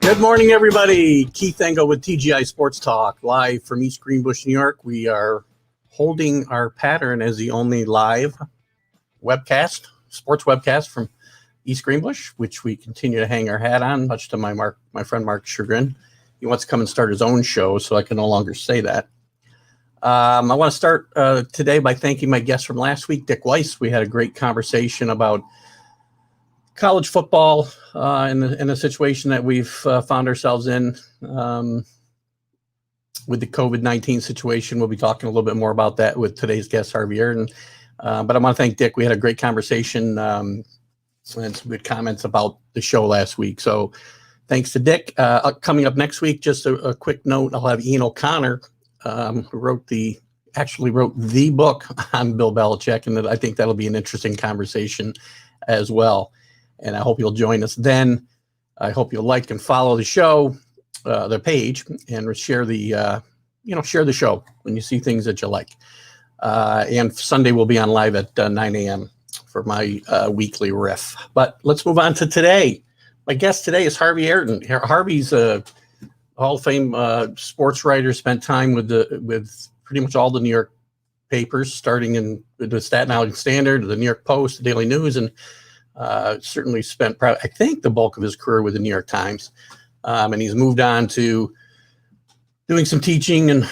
Good morning, everybody. Keith Engel with TGI Sports Talk, live from East Greenbush, New York. We are holding our pattern as the only live webcast, sports webcast from East Greenbush, which we continue to hang our hat on, much to my friend Mark's chagrin. He wants to come and start his own show, so I can no longer say that. I want to start today by thanking my guest from last week, Dick Weiss. We had a great conversation about college football in the situation that we've found ourselves in with the COVID-19 situation. We'll be talking a little bit more about that with today's guest, Harvey Araton. But I want to thank Dick. We had a great conversation and some good comments about the show last week. So thanks to Dick. Coming up next week, just a quick note, I'll have Ian O'Connor, who actually wrote the book on Bill Belichick, and I think that'll be an interesting conversation as well. And I hope you'll join us then. I hope you'll like and follow the show, the page, and share the show when you see things that you like. And Sunday we'll be on live at 9 a.m. for my weekly riff. But let's move on to today. My guest today is Harvey Araton. Harvey's a Hall of Fame sports writer, spent time with pretty much all the New York papers, starting in the Staten Island Standard, the New York Post, the Daily News, and certainly spent, I think, the bulk of his career with the New York Times. And he's moved on to doing some teaching and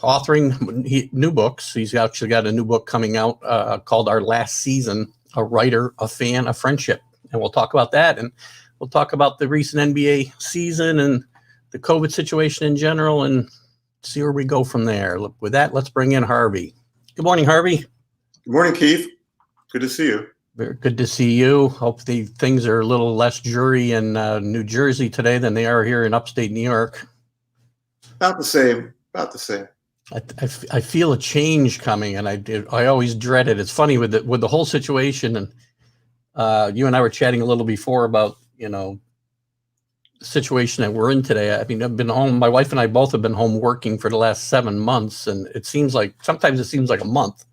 authoring new books. He's actually got a new book coming out called Our Last Season, A Writer, a Fan, a Friendship. And we'll talk about that. And we'll talk about the recent NBA season and the COVID situation in general and see where we go from there. Look, with that, let's bring in Harvey. Good morning, Harvey. Good morning, Keith. Good to see you. Very good to see you. Hope things are a little less dreary in New Jersey today than they are here in upstate New York. About the same. I feel a change coming, and I always dread it. It's funny with the whole situation, and you and I were chatting a little before about the situation that we're in today. I mean, I've been home. My wife and I both have been home working for the last 7 months, and sometimes it seems like a month.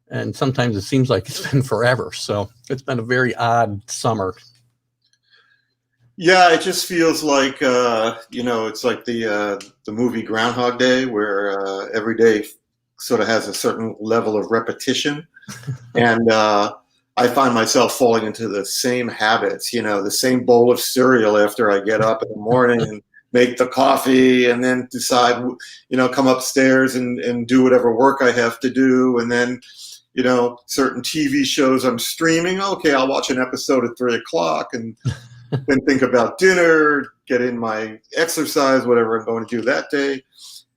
And sometimes it seems like it's been forever. So it's been a very odd summer. Yeah, it just feels like, it's like the movie Groundhog Day, where every day sort of has a certain level of repetition. And I find myself falling into the same habits, the same bowl of cereal after I get up in the morning and make the coffee and then decide, come upstairs and do whatever work I have to do. And then certain TV shows I'm streaming. Okay, I'll watch an episode at 3:00 and then think about dinner, get in my exercise, whatever I'm going to do that day.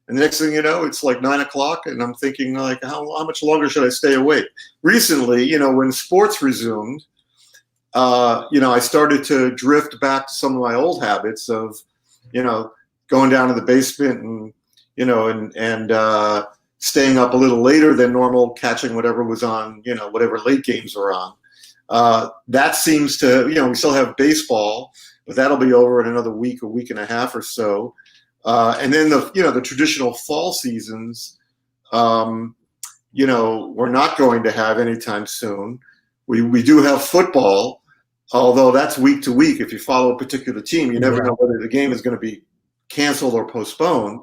And the next thing you know, it's like 9:00 and I'm thinking like, how much longer should I stay awake? Recently, when sports resumed, I started to drift back to some of my old habits of, going down to the basement and staying up a little later than normal, catching whatever was on, whatever late games were on. That seems to, we still have baseball, but that'll be over in another week, a week and a half or so. And then the traditional fall seasons, we're not going to have anytime soon. We do have football, although that's week to week. If you follow a particular team, you never know whether the game is going to be canceled or postponed.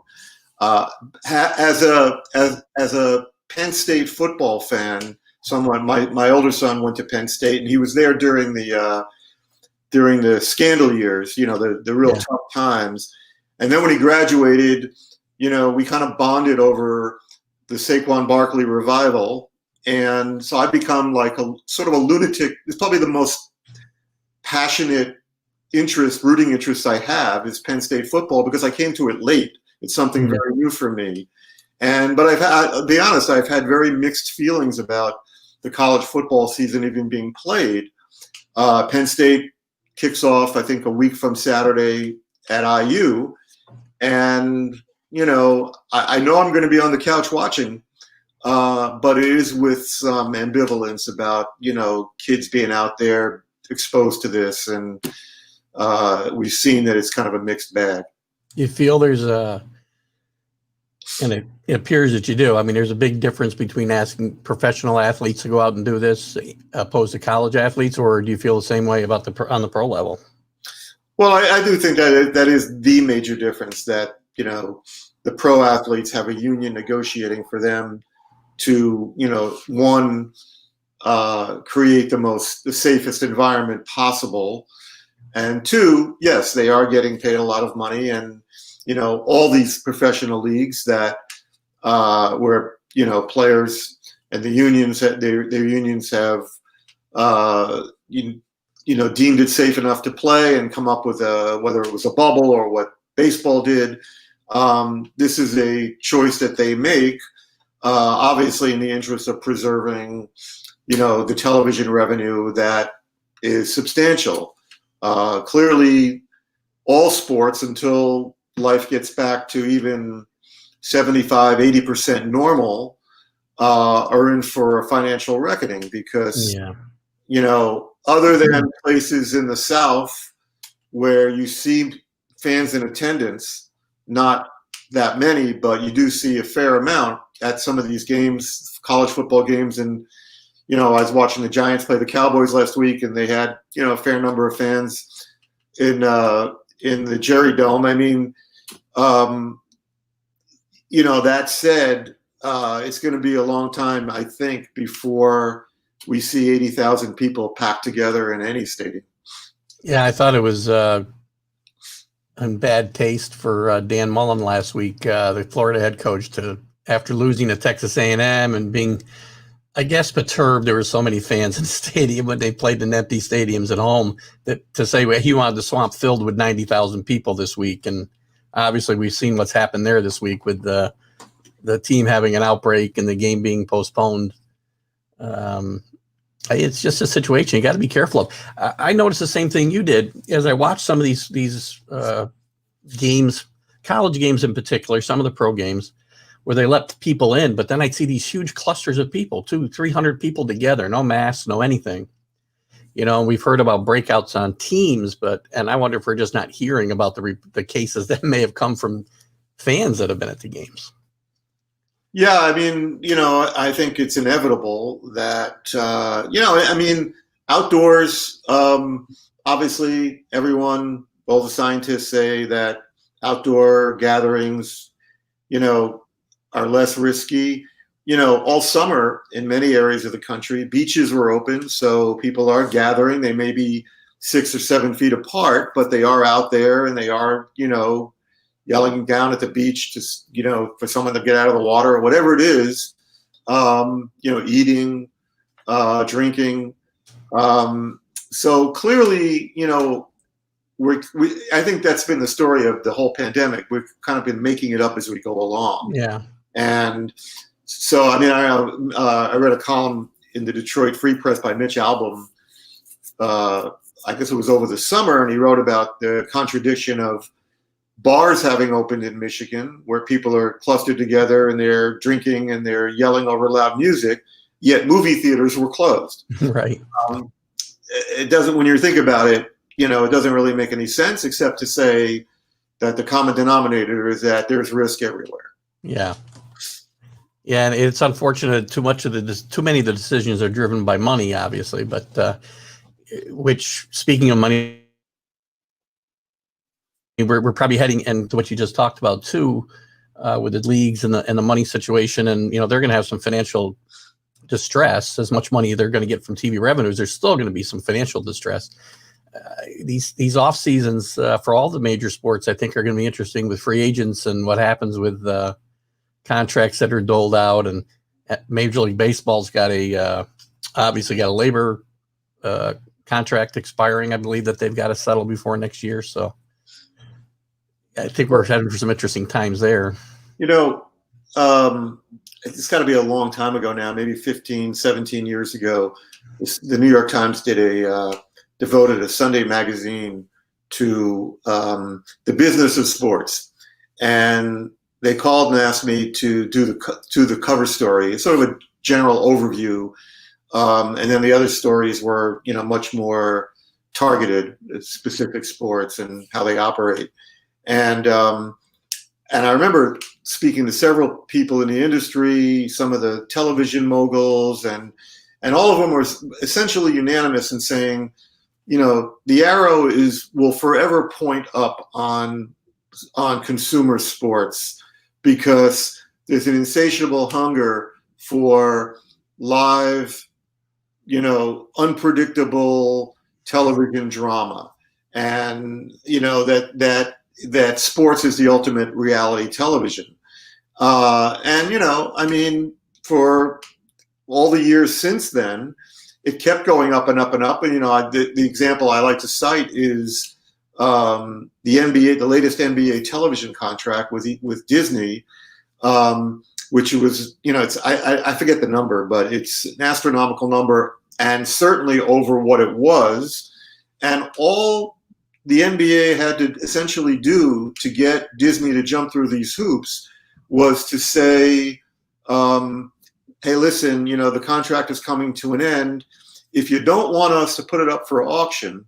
As a Penn State football fan, my older son went to Penn State, and he was there during the scandal years, the real tough times. And then when he graduated, we kind of bonded over the Saquon Barkley revival, and so I've become like a sort of a lunatic. It's probably the most passionate rooting interest I have is Penn State football because I came to it late. It's something very new for me. But I'll be honest, I've had very mixed feelings about the college football season even being played. Penn State kicks off, I think, a week from Saturday at IU. And, I know I'm going to be on the couch watching, but it is with some ambivalence about, kids being out there exposed to this. And we've seen that it's kind of a mixed bag. You feel there's and it appears that you do. I mean, there's a big difference between asking professional athletes to go out and do this opposed to college athletes, or do you feel the same way about on the pro level? Well, I do think that that is the major difference, that, the pro athletes have a union negotiating for them to, one, create the safest environment possible. And two, yes, they are getting paid a lot of money. And, all these professional leagues that, where, players and the unions, their unions have, deemed it safe enough to play and come up with whether it was a bubble or what baseball did. This is a choice that they make, obviously in the interest of preserving, the television revenue that is substantial. Clearly, all sports, until life gets back to even 75, 80% normal, are in for a financial reckoning because, other than places in the South where you see fans in attendance, not that many, but you do see a fair amount at some of these games, college football games. And, I was watching the Giants play the Cowboys last week, and they had, a fair number of fans in the Jerry Dome. I mean, that said, it's going to be a long time, I think, before we see 80,000 people packed together in any stadium. Yeah, I thought it was in bad taste for Dan Mullen last week, the Florida head coach, after losing to Texas A&M and being, I guess, perturbed. There were so many fans in the stadium when they played in empty stadiums at home, that to say he wanted the swamp filled with 90,000 people this week. And obviously we've seen what's happened there this week with the team having an outbreak and the game being postponed. It's just a situation you got to be careful of. I noticed the same thing you did as I watched some of these games, college games in particular, some of the pro games, where they let people in, but then I'd see these huge clusters of people, 200-300 people together, no masks, no anything. We've heard about breakouts on teams, and I wonder if we're just not hearing about the cases that may have come from fans that have been at the games. Yeah, I mean, I think it's inevitable that, outdoors, obviously all the scientists say that outdoor gatherings, are less risky. All summer in many areas of the country, beaches were open, so people are gathering. They may be 6 or 7 feet apart, but they are out there, and they are, yelling down at the beach to, for someone to get out of the water or whatever it is, eating, drinking. So clearly, I think that's been the story of the whole pandemic. We've kind of been making it up as we go along. Yeah. And so, I mean, I read a column in the Detroit Free Press by Mitch Albom. I guess it was over the summer, and he wrote about the contradiction of bars having opened in Michigan, where people are clustered together and they're drinking and they're yelling over loud music, yet movie theaters were closed. Right. It doesn't, when you think about it, it doesn't really make any sense, except to say that the common denominator is that there's risk everywhere. Yeah. Yeah, and it's unfortunate. Too many of the decisions are driven by money, obviously. But which, speaking of money, we're probably heading into what you just talked about too, with the leagues and the money situation, and they're going to have some financial distress. As much money they're going to get from TV revenues, there's still going to be some financial distress. These off seasons for all the major sports, I think, are going to be interesting with free agents and what happens with contracts that are doled out. And Major League Baseball's got obviously got a labor contract expiring. I believe that they've got to settle before next year. So I think we're heading for some interesting times there. It's got to be a long time ago now, maybe 15, 17 years ago. The New York Times devoted a Sunday magazine to the business of sports. And they called and asked me to do the cover story. It's sort of a general overview. And then the other stories were, much more targeted at specific sports and how they operate. And I remember speaking to several people in the industry, some of the television moguls, and all of them were essentially unanimous in saying, the arrow will forever point up on consumer sports, because there's an insatiable hunger for live, unpredictable television drama, and that sports is the ultimate reality television. For all the years since then, it kept going up and up and up. And the example I like to cite is the NBA, the latest NBA television contract with Disney, which was, I forget the number, but it's an astronomical number, and certainly over what it was. And all the NBA had to essentially do to get Disney to jump through these hoops was to say, hey, listen, the contract is coming to an end. If you don't want us to put it up for auction,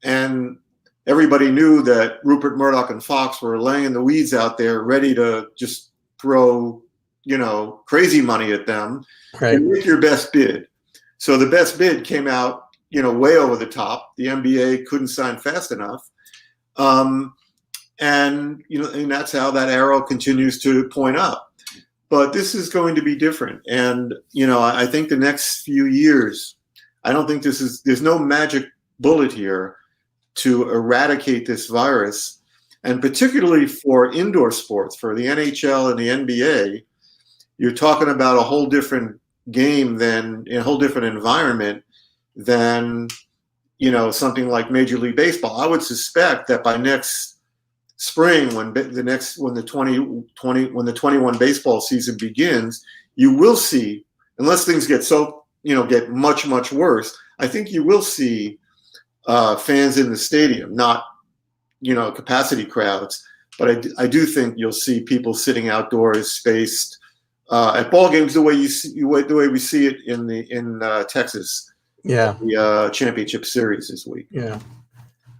and everybody knew that Rupert Murdoch and Fox were laying in the weeds out there, ready to just throw, crazy money at them, right, and make your best bid. So the best bid came out, way over the top. The NBA couldn't sign fast enough. And that's how that arrow continues to point up. But this is going to be different. And, I think the next few years, I don't think there's no magic bullet here to eradicate this virus. And particularly for indoor sports, for the NHL and the NBA, you're talking about a whole different game a whole different environment than, something like Major League Baseball. I would suspect that by next spring, when the 21 baseball season begins, you will see, unless things get get much, much worse, I think you will see fans in the stadium, not, capacity crowds, but I do think you'll see people sitting outdoors, spaced at ball games, the way we see it in Texas. Yeah, the championship series this week. Yeah,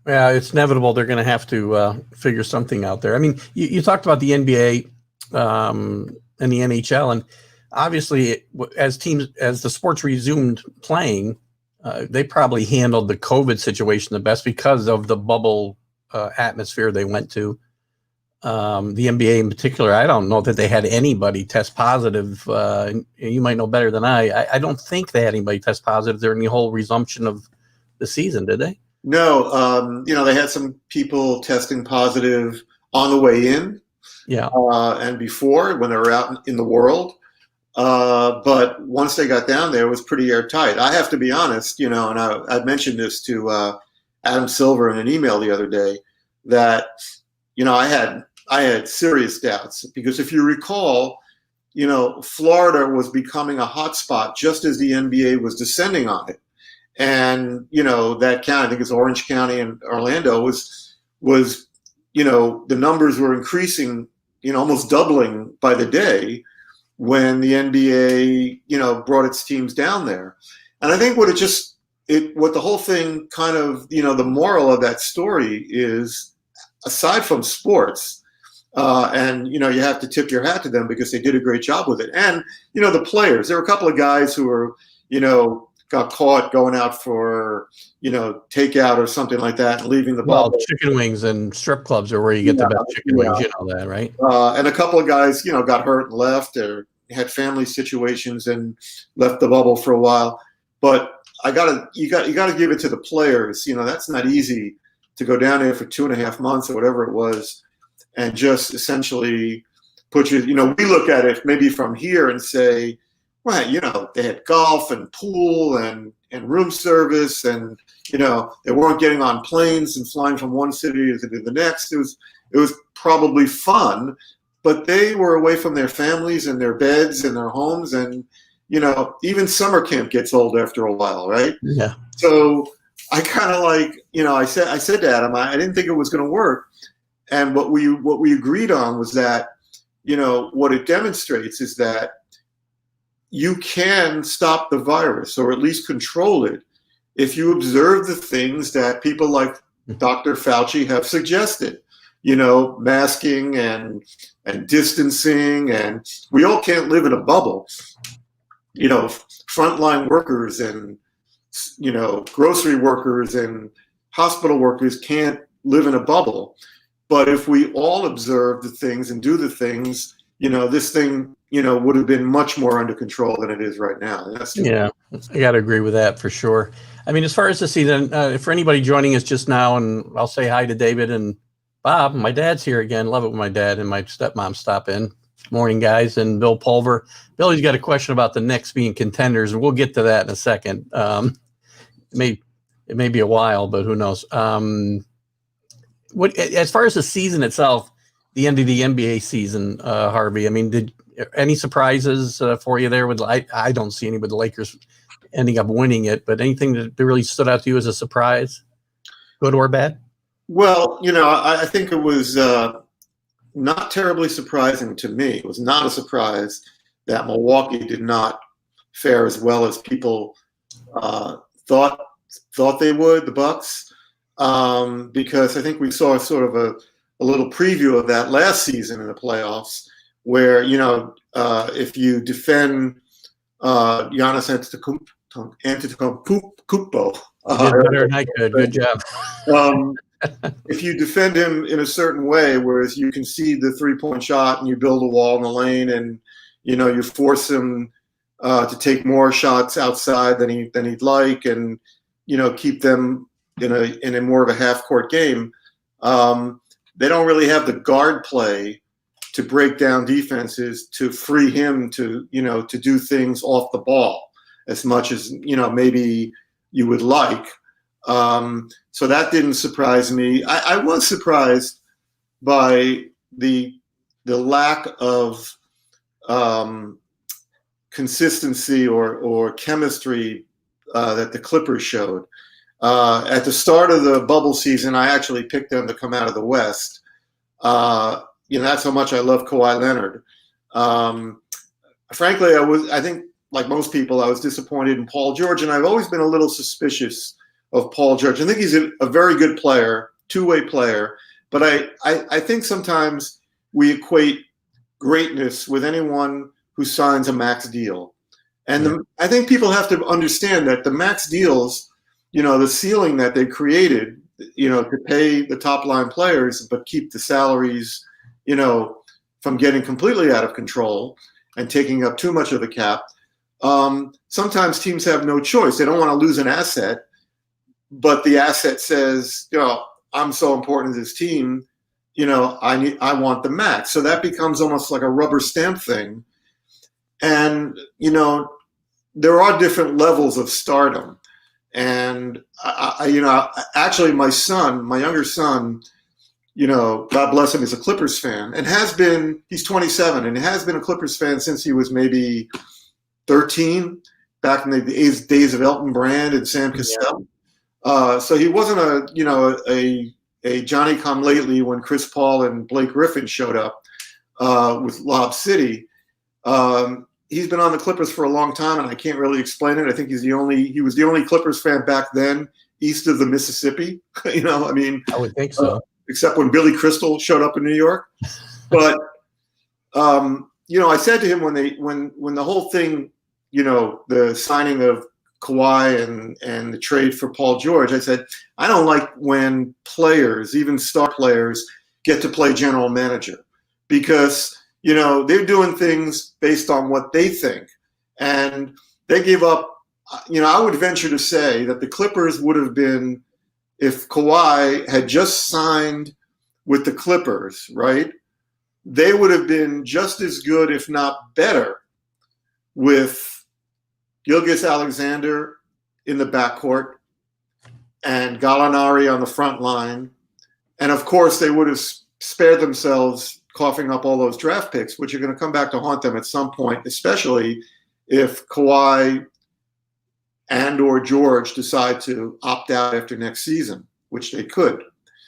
it's inevitable. They're going to have to figure something out there. I mean, you talked about the NBA and the NHL, and obviously, as the sports resumed playing, they probably handled the COVID situation the best because of the bubble atmosphere they went to. The NBA in particular, I don't know that they had anybody test positive. You might know better than I don't think they had anybody test positive during the whole resumption of the season, did they? No, they had some people testing positive on the way in, and before, when they were out in the world. But once they got down there, it was pretty airtight. I have to be honest, and I mentioned this to Adam Silver in an email the other day, that I had serious doubts, because if you recall, Florida was becoming a hotspot just as the NBA was descending on it. And, that county, I think it's Orange County and Orlando, was the numbers were increasing, almost doubling by the day when the NBA, brought its teams down there. And I think what the whole thing kind of, the moral of that story is, aside from sports, and, you have to tip your hat to them because they did a great job with it. And, the players, there were a couple of guys who were, got caught going out for, takeout or something like that and leaving the bubble. Chicken wings and strip clubs are where you get the best chicken wings, that, right? And a couple of guys, got hurt and left, or had family situations and left the bubble for a while. But you gotta give it to the players. That's not easy to go down there for 2.5 months or whatever it was, and just essentially put we look at it maybe from here and say, right, they had golf and pool and room service, and, they weren't getting on planes and flying from one city to the next. It was probably fun, but they were away from their families and their beds and their homes. And, even summer camp gets old after a while, right? Yeah. So I kind of I said to Adam, I didn't think it was going to work. And what we agreed on was that, what it demonstrates is that you can stop the virus, or at least control it, if you observe the things that people like Dr. Fauci have suggested, masking and distancing, and we all can't live in a bubble. Frontline workers and grocery workers and hospital workers can't live in a bubble. But if we all observe the things and do the things, this thing, would have been much more under control than it is right now. Yeah, I got to agree with that for sure. I mean, as far as the season, for anybody joining us just now, and I'll say hi to David and Bob. My dad's here again. Love it when my dad and my stepmom stop in. Morning, guys. And Bill Pulver. Billy's got a question about the Knicks being contenders, and we'll get to that in a second. It may be a while, but who knows? What as far as the season itself, the end of the NBA season, Harvey? I mean, did any surprises for you there? I don't see any with the Lakers ending up winning it, but anything that really stood out to you as a surprise, good or bad? Well, I think it was not terribly surprising to me. It was not a surprise that Milwaukee did not fare as well as people thought they would, the Bucks, because I think we saw sort of a little preview of that last season in the playoffs, where if you defend Giannis Antetokounmpo, better than I could. Good job. If you defend him in a certain way, whereas you concede the 3-point shot and you build a wall in the lane, and you force him to take more shots outside than he'd like, and keep them in a more of a half court game, they don't really have the guard play to break down defenses to free him to do things off the ball as much as maybe you would like. So that didn't surprise me. I was surprised by the lack of consistency or chemistry that the Clippers showed. At the start of the bubble season, I actually picked them to come out of the West. That's how much I love Kawhi Leonard. Frankly, I think, like most people, I was disappointed in Paul George, and I've always been a little suspicious of Paul George. I think he's a very good player, two-way player, but I think sometimes we equate greatness with anyone who signs a max deal. And I think people have to understand that the max deals, the ceiling that they created, to pay the top line players, but keep the salaries, from getting completely out of control and taking up too much of the cap. Sometimes teams have no choice. They don't want to lose an asset, but the asset says, I'm so important to this team, I want the max. So that becomes almost like a rubber stamp thing. And, there are different levels of stardom. And actually my younger son, God bless him, is a Clippers fan and has been. He's 27 and has been a Clippers fan since he was maybe 13, back in the days of Elton Brand and Sam Cassell. So he wasn't a Johnny come lately when Chris Paul and Blake Griffin showed up with Lob City. He's been on the Clippers for a long time, and I can't really explain it. I think he was the only Clippers fan back then east of the Mississippi. I would think so. Except when Billy Crystal showed up in New York. But I said to him when the whole thing, the signing of Kawhi and the trade for Paul George, I said, I don't like when players, even star players, get to play general manager, because they're doing things based on what they think. And they gave up, I would venture to say that the Clippers would have been, if Kawhi had just signed with the Clippers, right, they would have been just as good, if not better, with Gilgeous-Alexander in the backcourt and Gallinari on the front line. And, of course, they would have spared themselves coughing up all those draft picks, which are going to come back to haunt them at some point, especially if Kawhi and or George decide to opt out after next season, which they could.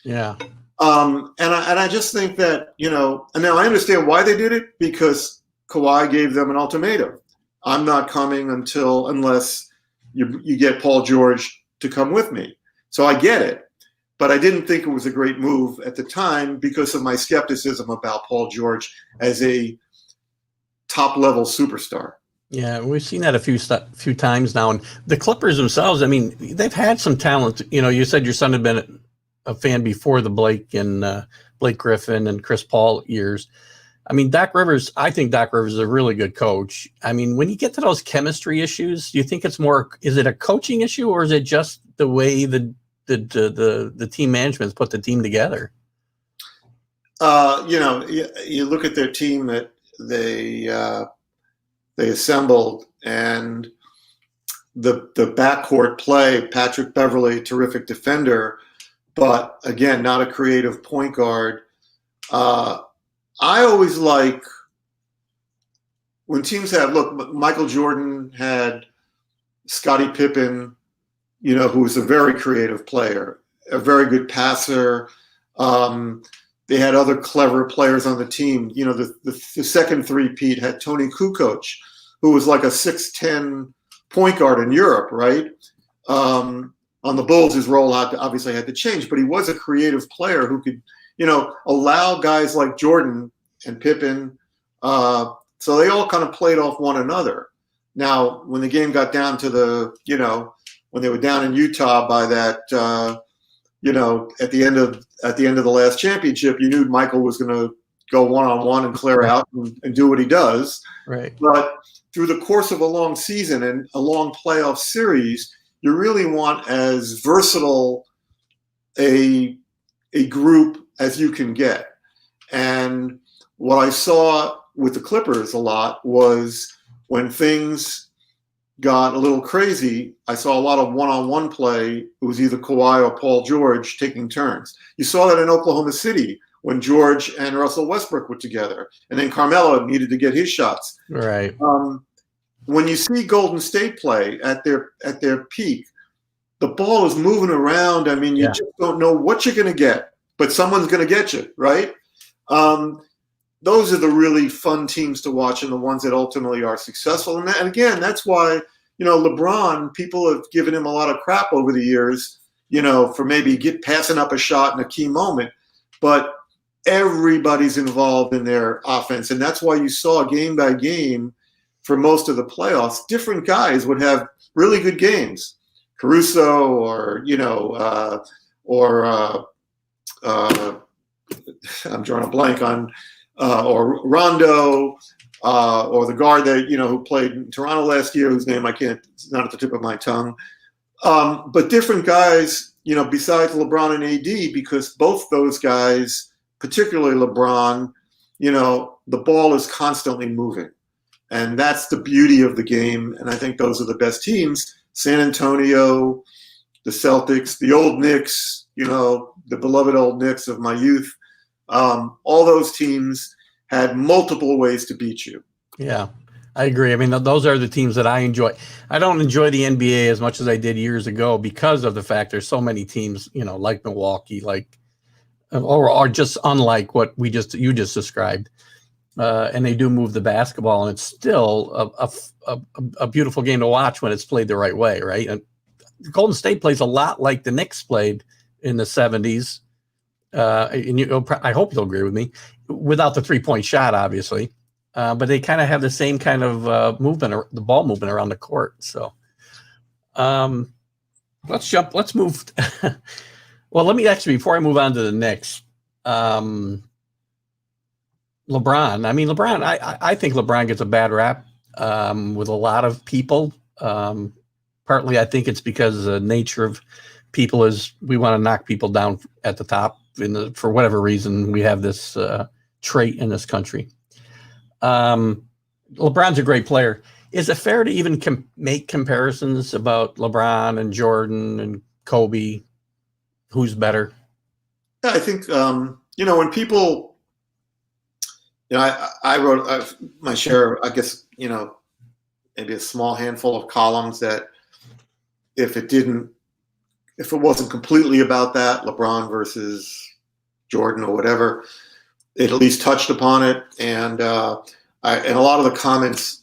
Yeah. And I just think that, and now I understand why they did it, because Kawhi gave them an ultimatum. I'm not coming unless you get Paul George to come with me. So I get it. But I didn't think it was a great move at the time because of my skepticism about Paul George as a top-level superstar. Yeah, we've seen that a few times now. And the Clippers themselves, I mean, they've had some talent. You know, you said your son had been a fan before the Blake Griffin and Chris Paul years. I mean, Doc Rivers, I think Doc Rivers is a really good coach. I mean, when you get to those chemistry issues, do you think it's more, is it a coaching issue, or is it just the way the team management's put the team together? You know, you look at their team that they assembled, and the backcourt play. Patrick Beverley, terrific defender, but again, not a creative point guard. I always like when teams have, look, Michael Jordan had Scottie Pippen, you know, who was a very creative player, a very good passer. They had other clever players on the team. You know, the second three-peat had Tony Kukoc, who was like a 6'10" point guard in Europe, right? On the Bulls, his role obviously had to change, but he was a creative player who could, you know, allow guys like Jordan and Pippen. So they all kind of played off one another. Now, when the game got down to the, you know, when they were down in Utah by that, you know, at the end of the last championship, you knew Michael was going to go one-on-one and clear out and do what he does. Right. But through the course of a long season and a long playoff series, you really want as versatile a group as you can get. And what I saw with the Clippers a lot was when things got a little crazy, I saw a lot of one-on-one play. It was either Kawhi or Paul George taking turns. You saw that in Oklahoma City when George and Russell Westbrook were together, and then Carmelo needed to get his shots. Right. When you see Golden State play at their peak, the ball is moving around. I mean, you just don't know what you're going to get, but someone's going to get you, right? Those are the really fun teams to watch, and the ones that ultimately are successful. And again, that's why, you know, LeBron, people have given him a lot of crap over the years, you know, for maybe passing up a shot in a key moment. But everybody's involved in their offense. And that's why you saw game by game for most of the playoffs, different guys would have really good games. Caruso or, you know, I'm drawing a blank on, or Rondo, or the guard that, you know, who played in Toronto last year, whose name it's not at the tip of my tongue. But different guys, you know, besides LeBron and AD, because both those guys, particularly LeBron, you know, the ball is constantly moving. And that's the beauty of the game. And I think those are the best teams. San Antonio, the Celtics, the old Knicks, you know, the beloved old Knicks of my youth. All those teams had multiple ways to beat you. Yeah, I agree. I mean, those are the teams that I enjoy. I don't enjoy the NBA as much as I did years ago because of the fact there's so many teams, you know, like Milwaukee, like or just unlike what you just described. And they do move the basketball, and it's still a beautiful game to watch when it's played the right way, right? And Golden State plays a lot like the Knicks played in the 70s. And I hope you'll agree with me, without the three-point shot, obviously. But they kind of have the same kind of movement, the ball movement around the court. So let's move. Well, let me actually, before I move on to the Knicks, LeBron. I mean, I think LeBron gets a bad rap with a lot of people. Partly, I think it's because the nature of people is we want to knock people down at the top. For whatever reason, we have this trait in this country. LeBron's a great player. Is it fair to even make comparisons about LeBron and Jordan and Kobe? Who's better? Yeah, I think, you know, when people, you know, I wrote my share, I guess, you know, maybe a small handful of columns that if it wasn't completely about that, LeBron versus Jordan or whatever, it at least touched upon it. And and a lot of the comments,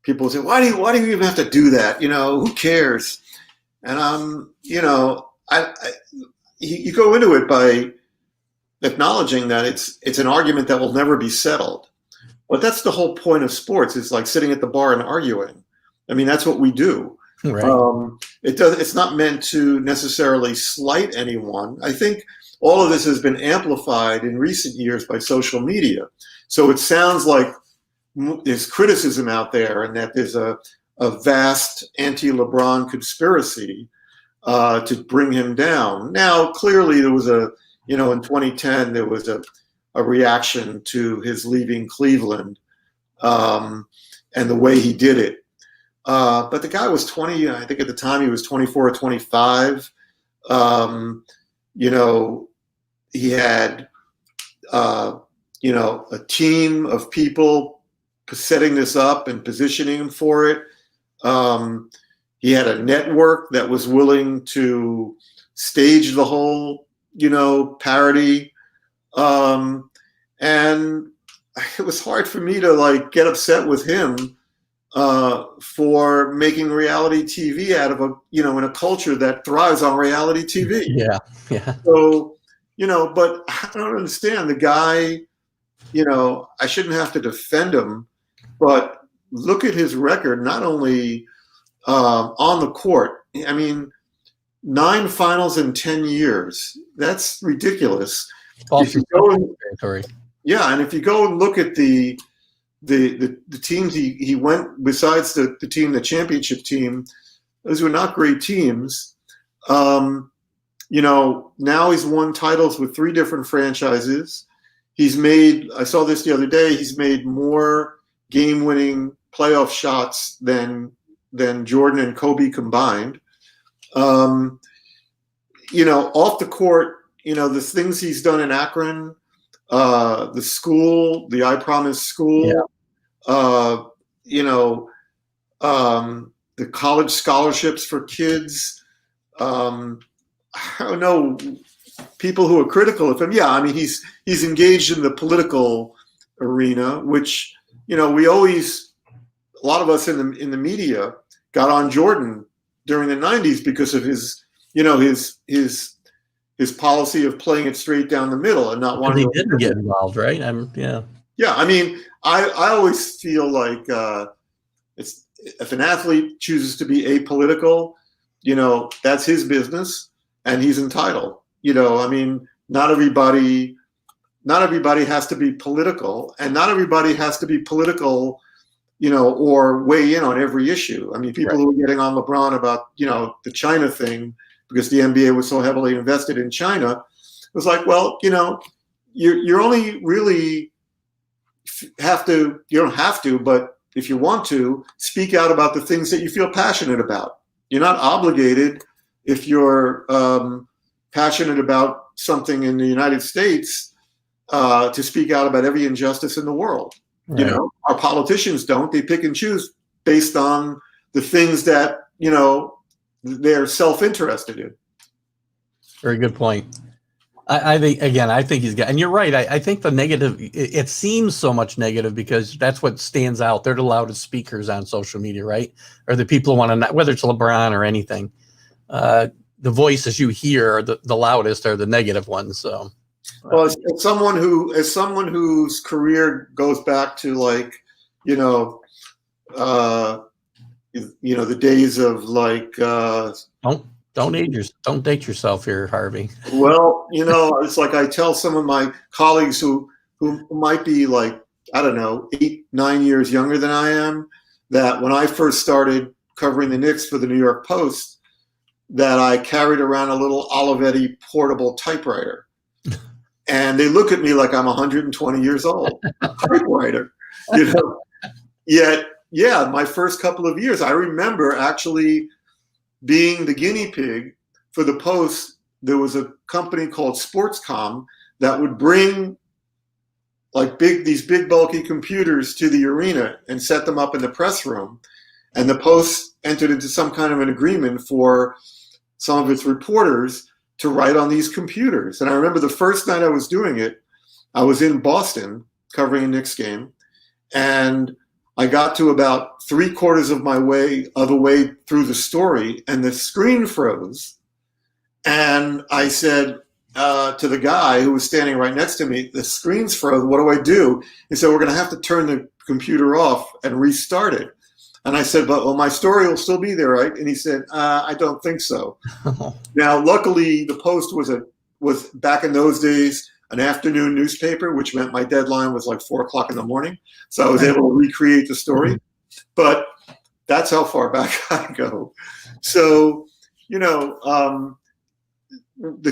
people would say, why do you even have to do that? You know, who cares? And you know, you go into it by acknowledging that it's an argument that will never be settled. But that's the whole point of sports, is like sitting at the bar and arguing. I mean, that's what we do. Right. It's not meant to necessarily slight anyone. I think all of this has been amplified in recent years by social media. So it sounds like there's criticism out there, and that there's a vast anti-LeBron conspiracy to bring him down. Now, clearly, there was in 2010, there was a reaction to his leaving Cleveland and the way he did it. But the guy was 20. I think at the time he was 24 or 25. He had, a team of people setting this up and positioning him for it. He had a network that was willing to stage the whole, parody. And it was hard for me to get upset with him for making reality TV out of in a culture that thrives on reality TV. Yeah. Yeah. So, but I don't understand the guy, I shouldn't have to defend him, but look at his record, not only on the court. I mean, 9 finals in 10 years. That's ridiculous. If you go and, yeah, and if you go and look at the teams he went, besides the championship team, those were not great teams. Now he's won titles with 3 different franchises. He's made, I saw this the other day, he's made more game-winning playoff shots than Jordan and Kobe combined. Off the court, the things he's done in Akron, the school, the I Promise school, yeah. The college scholarships for kids. I don't know, people who are critical of him. Yeah, I mean, he's engaged in the political arena, which, we always, a lot of us in the media got on Jordan during the 90s because of his policy of playing it straight down the middle and not wanting. He didn't get involved, right? Yeah. Yeah, I mean, I always feel like it's, if an athlete chooses to be apolitical, that's his business and he's entitled. I mean, not everybody has to be political, and not everybody has to be political, or weigh in on every issue. I mean, people who are getting on LeBron about, the China thing, because the NBA was so heavily invested in China, it was like, well, you're only really you don't have to, but if you want to, speak out about the things that you feel passionate about. You're not obligated, if you're passionate about something in the United States, to speak out about every injustice in the world. Right. Our politicians don't. They pick and choose based on the things that, they're self-interested in. Very good point. I think he's got, and you're right. I think the negative, it seems so much negative because that's what stands out. They're the loudest speakers on social media, right? Or the people who want to, whether it's LeBron or anything, the voices you hear are the loudest are the negative ones. So, well, as someone whose career goes back to the days of don't date yourself here, Harvey. Well, it's like I tell some of my colleagues who might be 8, 9 years younger than I am, that when I first started covering the Knicks for the New York Post, that I carried around a little Olivetti portable typewriter. And they look at me like I'm 120 years old. Typewriter, Yet, yeah, my first couple of years, I remember actually being the guinea pig for the Post. There was a company called Sportscom that would bring these big bulky computers to the arena and set them up in the press room. And the Post entered into some kind of an agreement for some of its reporters to write on these computers. And I remember the first night I was doing it, I was in Boston covering a Knicks game, and I got to about 3/4 of the way through the story, and the screen froze. And I said, to the guy who was standing right next to me, the screen's froze. What do I do? He said, we're going to have to turn the computer off and restart it. And I said, but well, my story will still be there, right? And he said, I don't think so. Now, luckily, the Post was back in those days an afternoon newspaper, which meant my deadline was like 4:00 in the morning. So I was able to recreate the story. But that's how far back I go. So, the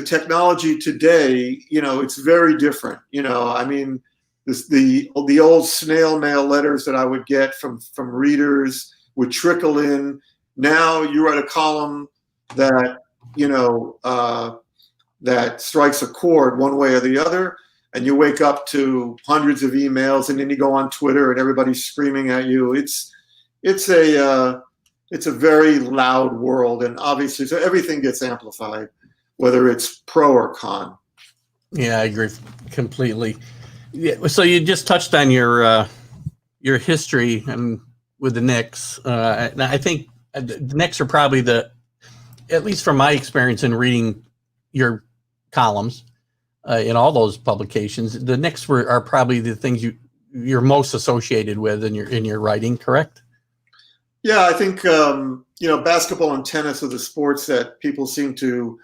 technology today, it's very different. I mean, the old snail mail letters that I would get from readers would trickle in. Now you write a column that that strikes a chord one way or the other, and you wake up to hundreds of emails, and then you go on Twitter and everybody's screaming at you. It's a very loud world, and obviously, so everything gets amplified, whether it's pro or con. Yeah, I agree completely. Yeah, so you just touched on your history and with the Knicks. And I think the Knicks are probably at least from my experience in reading your columns in all those publications, the Knicks are probably the things you're most associated with in your writing, correct? Yeah, I think basketball and tennis are the sports that people seem to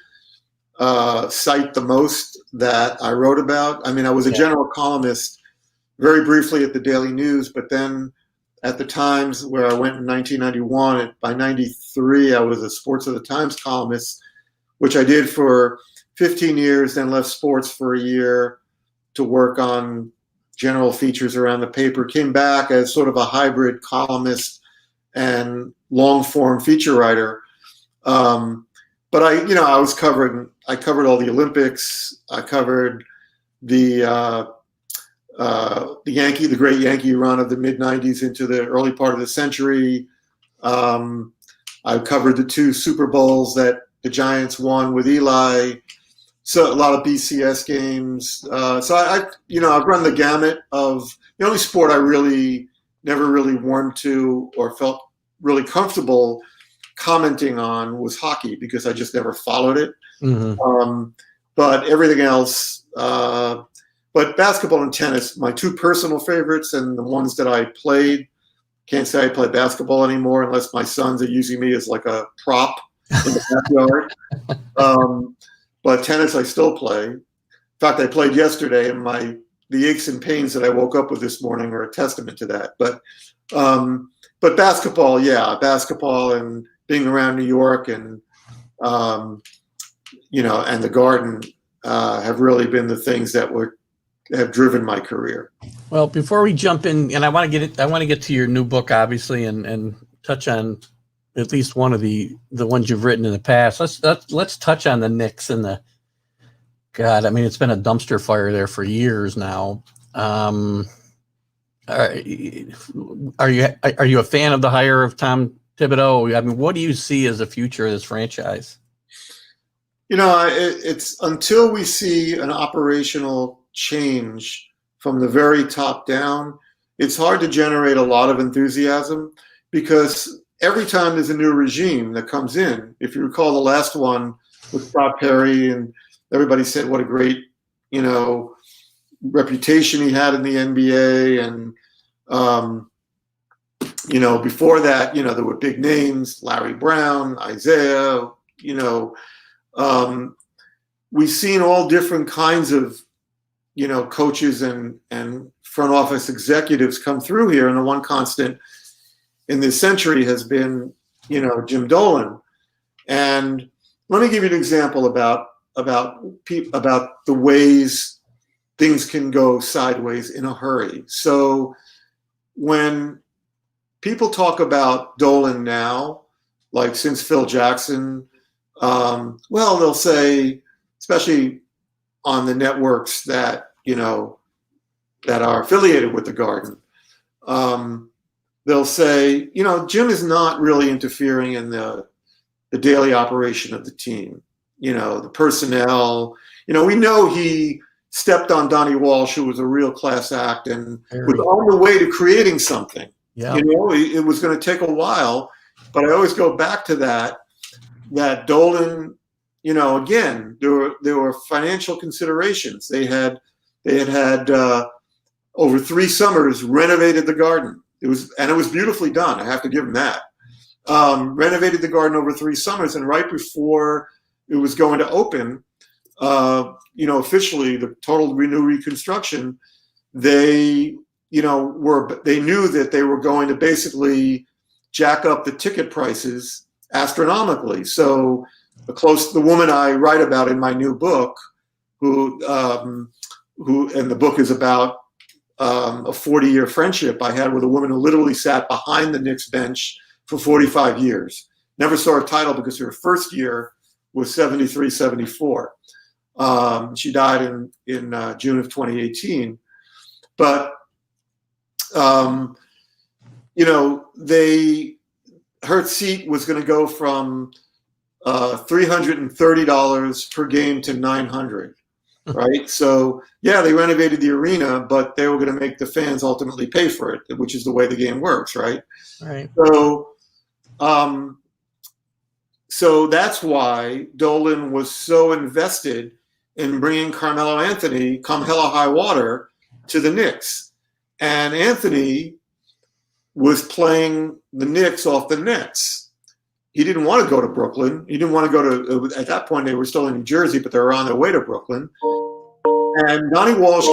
cite the most that I wrote about. I mean, I was a general columnist very briefly at the Daily News, but then at the Times, where I went in 1991, and by 93, I was a Sports of the Times columnist, which I did for 15 years, then left sports for a year to work on general features around the paper, came back as sort of a hybrid columnist and long-form feature writer. But I covered all the Olympics. I covered the great Yankee run of the mid-90s into the early part of the century. I covered the 2 Super Bowls that the Giants won with Eli. So a lot of BCS games. So I've run the gamut of the only sport I really never really warmed to or felt really comfortable commenting on was hockey, because I just never followed it. Mm-hmm. But everything else, but basketball and tennis, my 2 personal favorites, and the ones that I played. Can't say I play basketball anymore unless my sons are using me as like a prop in the backyard. But tennis I still play. In fact, I played yesterday, and the aches and pains that I woke up with this morning are a testament to that. But basketball, basketball and being around New York and and the Garden have really been the things that have driven my career. Well, before we jump in, and I want to get to your new book, obviously, and touch on at least one of the ones you've written in the past. Let's touch on the Knicks and God, I mean, it's been a dumpster fire there for years now. Are you a fan of the hire of Tom Thibodeau? I mean, what do you see as the future of this franchise? It's until we see an operational change from the very top down, it's hard to generate a lot of enthusiasm, because every time there's a new regime that comes in, if you recall the last one with Scott Perry, and everybody said what a great, reputation he had in the NBA. And, before that, there were big names, Larry Brown, Isaiah, we've seen all different kinds of, coaches and front office executives come through here. And the one constant in this century has been, Jim Dolan. And let me give you an example about the ways things can go sideways in a hurry. So when people talk about Dolan now, like since Phil Jackson, they'll say, especially on the networks that that are affiliated with the Garden, they'll say, Jim is not really interfering in the daily operation of the team. The personnel. We know he stepped on Donnie Walsh, who was a real class act, and was on the way to creating something. Yeah. It was going to take a while, but I always go back to that Dolan, again, there were financial considerations. They had over 3 summers renovated the garden. It was beautifully done. I have to give them that. Renovated the garden over 3 summers, and right before it was going to open, officially the total reconstruction, they knew that they were going to basically jack up the ticket prices astronomically. So the woman I write about in my new book, who and the book is about a 40-year friendship I had with a woman who literally sat behind the Knicks bench for 45 years. Never saw a title because her first year was 73, 74. She died in June of 2018. But, her seat was going to go from $330 per game to $900, right? So, yeah, they renovated the arena, but they were going to make the fans ultimately pay for it, which is the way the game works, right? Right. So that's why Dolan was so invested in bringing Carmelo Anthony, come hell or high water, to the Knicks. And Anthony was playing the Knicks off the Nets. He didn't want to go to Brooklyn. He didn't want to go to, at that point, they were still in New Jersey, but they were on their way to Brooklyn. And Donnie Walsh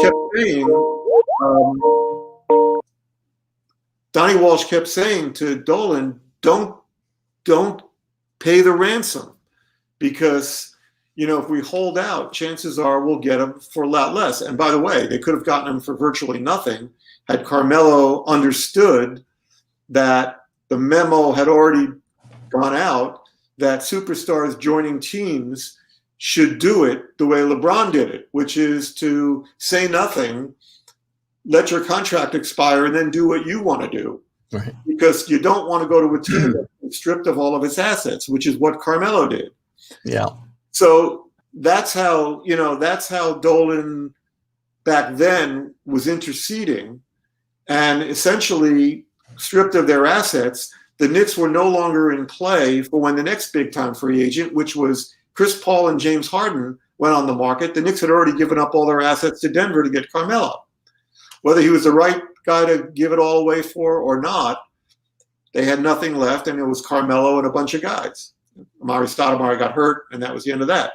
kept saying to Dolan, don't pay the ransom, because, if we hold out, chances are we'll get him for a lot less. And by the way, they could have gotten him for virtually nothing had Carmelo understood that the memo had already gone out that superstars joining teams should do it the way LeBron did it, which is to say nothing, let your contract expire, and then do what you want to do. Right. Because you don't want to go to a team that's stripped of all of its assets, which is what Carmelo did. Yeah. So that's how Dolan back then was interceding, and essentially stripped of their assets. The Knicks were no longer in play for when the next big time free agent, which was Chris Paul and James Harden, went on the market. The Knicks had already given up all their assets to Denver to get Carmelo. Whether he was the right guy to give it all away for or not, they had nothing left, and it was Carmelo and a bunch of guys. Amari Stoudemire got hurt, and that was the end of that.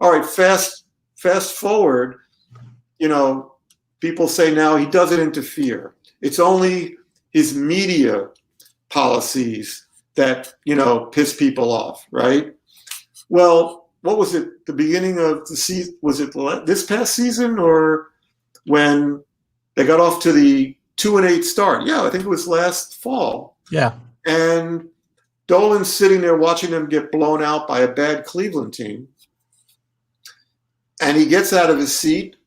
All right, fast forward, people say now he doesn't interfere. It's only his media policies that, piss people off, right? Well, what was it, the beginning of the season? Was it this past season, or when they got off to the 2-8 start? Yeah, I think it was last fall. Yeah. And Dolan's sitting there watching them get blown out by a bad Cleveland team. And he gets out of his seat,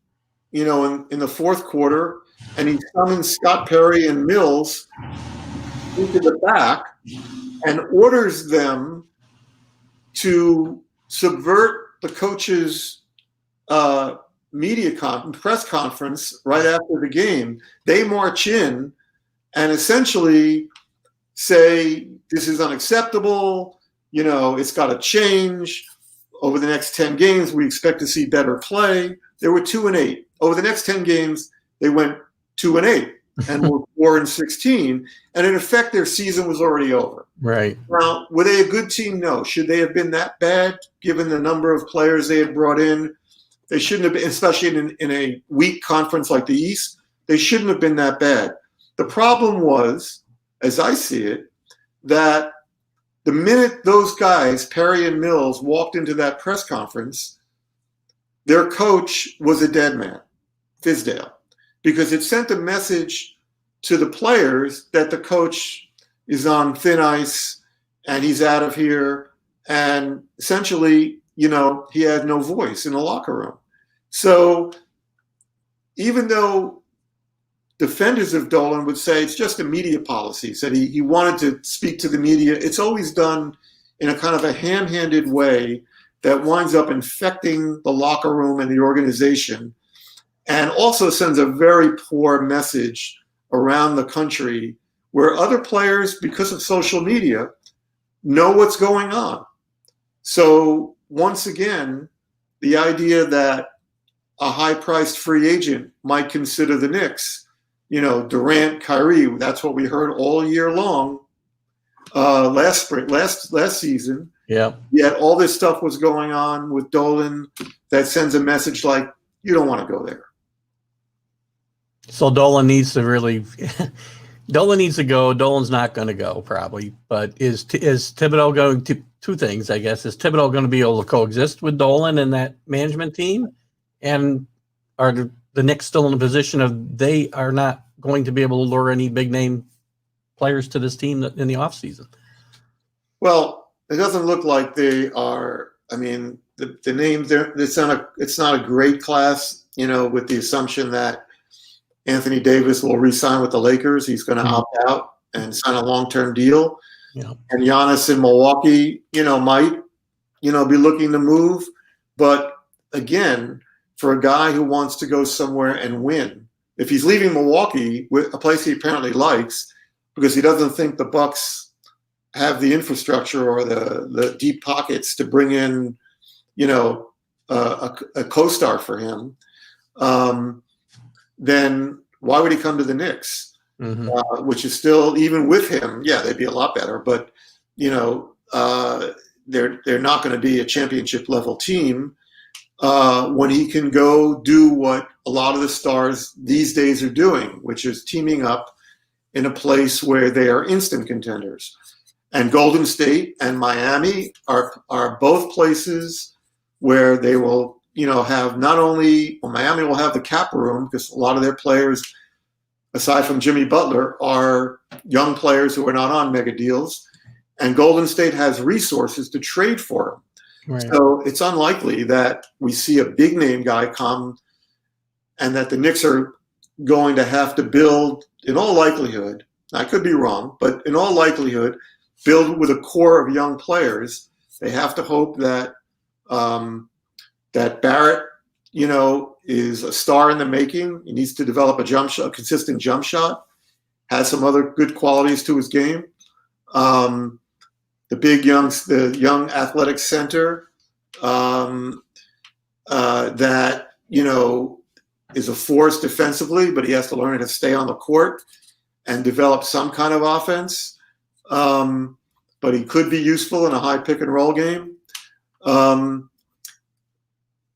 in the fourth quarter, and he summons Scott Perry and Mills into the back and orders them to subvert the coach's press conference right after the game. They march in and essentially say, this is unacceptable, it's got to change. Over the next 10 games, we expect to see better play. They were 2-8. Over the next 10 games, they went 2-8 and were 4-16. And in effect, their season was already over. Right. Now, were they a good team? No. Should they have been that bad, given the number of players they had brought in? They shouldn't have been, especially in a weak conference like the East. They shouldn't have been that bad. The problem was, as I see it, that the minute those guys, Perry and Mills, walked into that press conference, their coach was a dead man, Fizdale, because it sent a message to the players that the coach is on thin ice and he's out of here. And essentially, he had no voice in the locker room. So even though defenders of Dolan would say it's just a media policy, said he wanted to speak to the media, it's always done in a kind of a ham-handed way that winds up infecting the locker room and the organization, and also sends a very poor message around the country where other players, because of social media, know what's going on. So once again, the idea that a high-priced free agent might consider the Knicks, Durant, Kyrie, that's what we heard all year long last season. Yeah. Yet all this stuff was going on with Dolan that sends a message like, you don't want to go there. So Dolan needs to really Dolan needs to go. Dolan's not going to go probably, but is Thibodeau going to two things, I guess. Is Thibodeau going to be able to coexist with Dolan and that management team? And are the Knicks still in a position of they are not going to be able to lure any big name players to this team in the offseason? Well, it doesn't look like they are. I mean, the names there, it's not a great class, with the assumption that Anthony Davis will re-sign with the Lakers. He's going to opt out and sign a long-term deal. Yeah. And Giannis in Milwaukee, might, be looking to move. But again, for a guy who wants to go somewhere and win, if he's leaving Milwaukee, with a place he apparently likes, because he doesn't think the Bucks have the infrastructure or the deep pockets to bring in, a co-star for him, then why would he come to the Knicks? Mm-hmm. Which is still, even with him, yeah, they'd be a lot better, but they're not going to be a championship level team when he can go do what a lot of the stars these days are doing, which is teaming up in a place where they are instant contenders. And Golden State and Miami are both places where they will, have not only, Miami will have the cap room because a lot of their players, aside from Jimmy Butler, are young players who are not on mega deals. And Golden State has resources to trade for them. Right. So it's unlikely that we see a big name guy come and that the Knicks are going to have to build, in all likelihood, I could be wrong, but in all likelihood, build with a core of young players. They have to hope that that Barrett, is a star in the making. He needs to develop a consistent jump shot, has some other good qualities to his game. The young athletic center that, is a force defensively, but he has to learn how to stay on the court and develop some kind of offense. But he could be useful in a high pick and roll game.